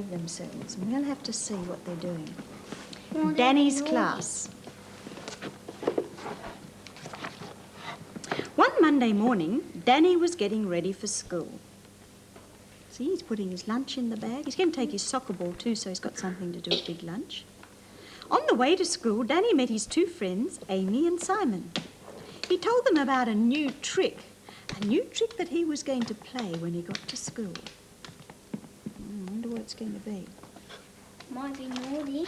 themselves, and we'll have to see what they're doing. Danny's class. One Monday morning, Danny was getting ready for school. See, he's putting his lunch in the bag. He's going to take his soccer ball too, so he's got something to do at big lunch. On the way to school, Danny met his two friends, Amy and Simon. He told them about a new trick that he was going to play when he got to school. I wonder what it's going to be. Might be naughty.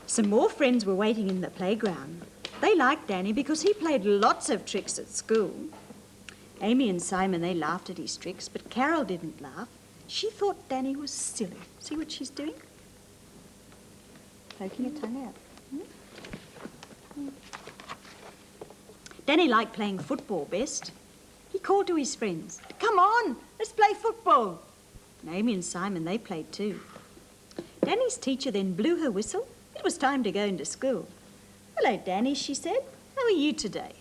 Some more friends were waiting in the playground. They liked Danny because he played lots of tricks at school. Amy and Simon, they laughed at his tricks, but Carol didn't laugh. She thought Danny was silly. See what she's doing? Poking her tongue out. Danny liked playing football best. He called to his friends, "Come on, let's play football." And Amy and Simon, they played too. Danny's teacher then blew her whistle. It was time to go into school. "Hello, Danny," she said. "How are you today?"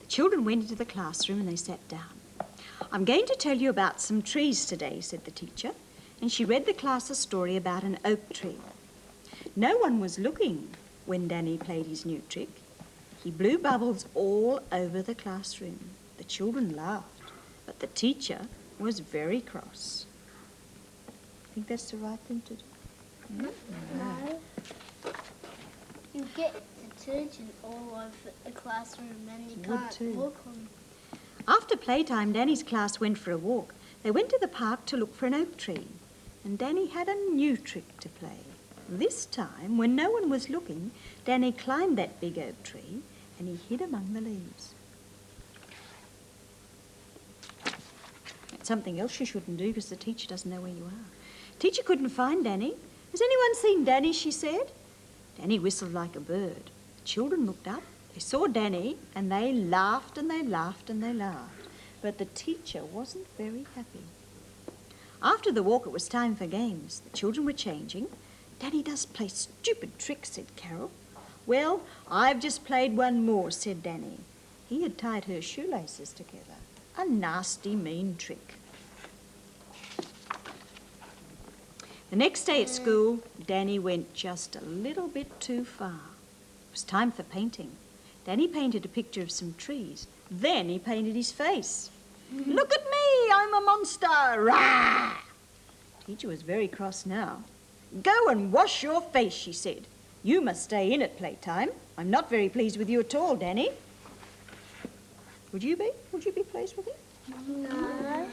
The children went into the classroom and they sat down. "I'm going to tell you about some trees today," said the teacher, and she read the class a story about an oak tree. No one was looking when Danny played his new trick. He blew bubbles all over the classroom. The children laughed, but the teacher was very cross. Think that's the right thing to do? No. You get detergent all over the classroom and you can't look on. After playtime, Danny's class went for a walk. They went to the park to look for an oak tree, and Danny had a new trick to play. This time, when no one was looking, Danny climbed that big oak tree and he hid among the leaves. It's something else you shouldn't do because the teacher doesn't know where you are. Teacher couldn't find Danny. "Has anyone seen Danny?" she said. Danny whistled like a bird. The children looked up. They saw Danny and they laughed and they laughed and they laughed. But the teacher wasn't very happy. After the walk, it was time for games. The children were changing. "Danny does play stupid tricks," said Carol. "Well, I've just played one more," said Danny. He had tied her shoelaces together. A nasty, mean trick. The next day at school, Danny went just a little bit too far. It was time for painting. Danny painted a picture of some trees. Then he painted his face. "Look at me, I'm a monster! Rah!" Teacher was very cross now. "Go and wash your face," she said. "You must stay in at playtime. I'm not very pleased with you at all, Danny." Would you be? Would you be pleased with him? No.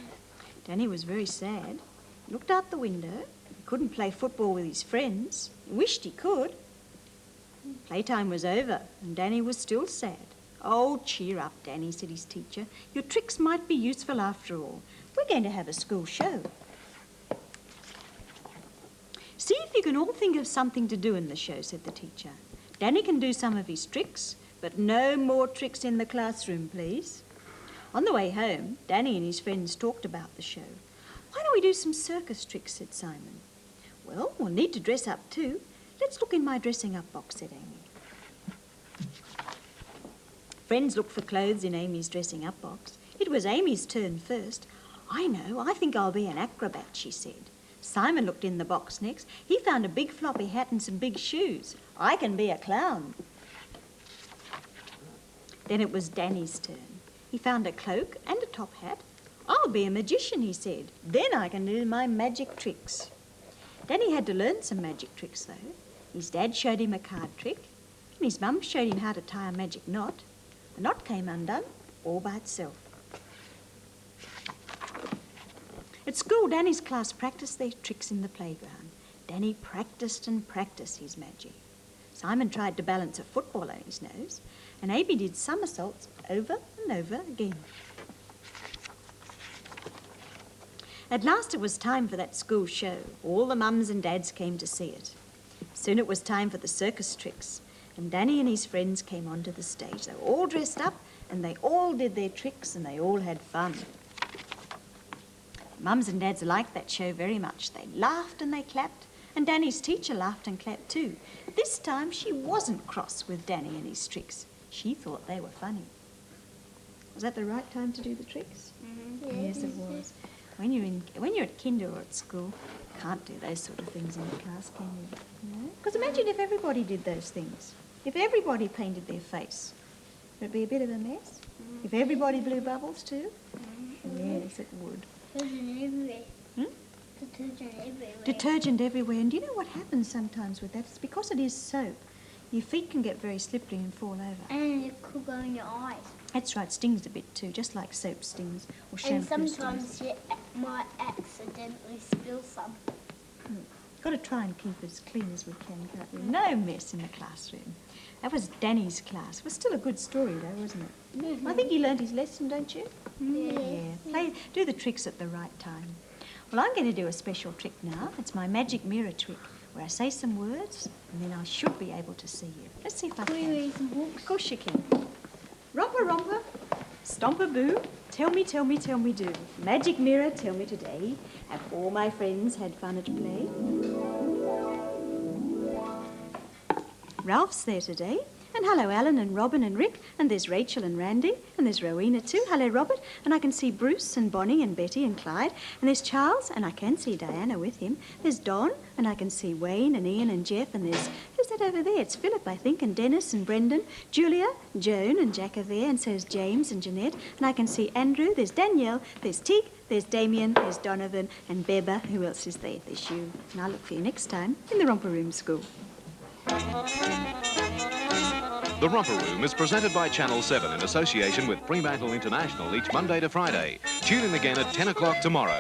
Danny was very sad. He looked out the window. He couldn't play football with his friends. He wished he could. Playtime was over and Danny was still sad. "Oh, cheer up, Danny," said his teacher. "Your tricks might be useful after all. We're going to have a school show. See if you can all think of something to do in the show," said the teacher. "Danny can do some of his tricks, but no more tricks in the classroom, please." On the way home, Danny and his friends talked about the show. "Why don't we do some circus tricks?" said Simon. "Well, we'll need to dress up too. Let's look in my dressing up box," said Amy. Friends looked for clothes in Amy's dressing up box. It was Amy's turn first. "I know, I think I'll be an acrobat," she said. Simon looked in the box next. He found a big floppy hat and some big shoes. "I can be a clown." Then it was Danny's turn. He found a cloak and a top hat. "I'll be a magician," he said. "Then I can do my magic tricks." Danny had to learn some magic tricks, though. His dad showed him a card trick, and his mum showed him how to tie a magic knot. The knot came undone all by itself. At school, Danny's class practiced their tricks in the playground. Danny practiced and practiced his magic. Simon tried to balance a football on his nose, and Amy did somersaults over and over again. At last it was time for that school show. All the mums and dads came to see it. Soon it was time for the circus tricks, and Danny and his friends came onto the stage. They were all dressed up, and they all did their tricks, and they all had fun. Mums and dads liked that show very much. They laughed and they clapped, and Danny's teacher laughed and clapped too. This time she wasn't cross with Danny and his tricks. She thought they were funny. Was that the right time to do the tricks? Mm-hmm. Yes, it was. When you're at kinder or at school, you can't do those sort of things in the class, can you? Because imagine if everybody did those things. If everybody painted their face, would it be a bit of a mess? If everybody blew bubbles too? Yes, it would. Detergent everywhere. Hmm? Detergent everywhere. Detergent everywhere. And do you know what happens sometimes with that? It's because it is soap. Your feet can get very slippery and fall over. And it could go in your eyes. That's right, stings a bit too, just like soap stings or shampoo And stings. sometimes you might accidentally spill some. Got to try and keep as clean as we can, can't we? No mess in the classroom. That was Danny's class. It was still a good story though, wasn't it? Mm-hmm. I think he learned his lesson, don't you? Yeah. Do the tricks at the right time. Well, I'm going to do a special trick now. It's my magic mirror trick, where I say some words and then I should be able to see you. Let's see if I Can we can. read some books? Of course you can. Romper, romper, stomp-a-boo, tell me, do. Magic mirror, tell me today, have all my friends had fun at play? Ralph's there today. And hello, Alan and Robin and Rick. And there's Rachel and Randy. And there's Rowena too. Hello, Robert. And I can see Bruce and Bonnie and Betty and Clyde. And there's Charles, and I can see Diana with him. There's Don, and I can see Wayne and Ian and Jeff. And who's that over there? It's Philip, I think, and Dennis and Brendan. Julia, Joan and Jack are there. And so is James and Jeanette. And I can see Andrew. There's Danielle. There's Teague. There's Damien. There's Donovan. And Beba. Who else is there? There's you. And I'll look for you next time in the Romper Room School. The Romper Room is presented by Channel 7 in association with Fremantle International each Monday to Friday. Tune in again at 10 o'clock tomorrow.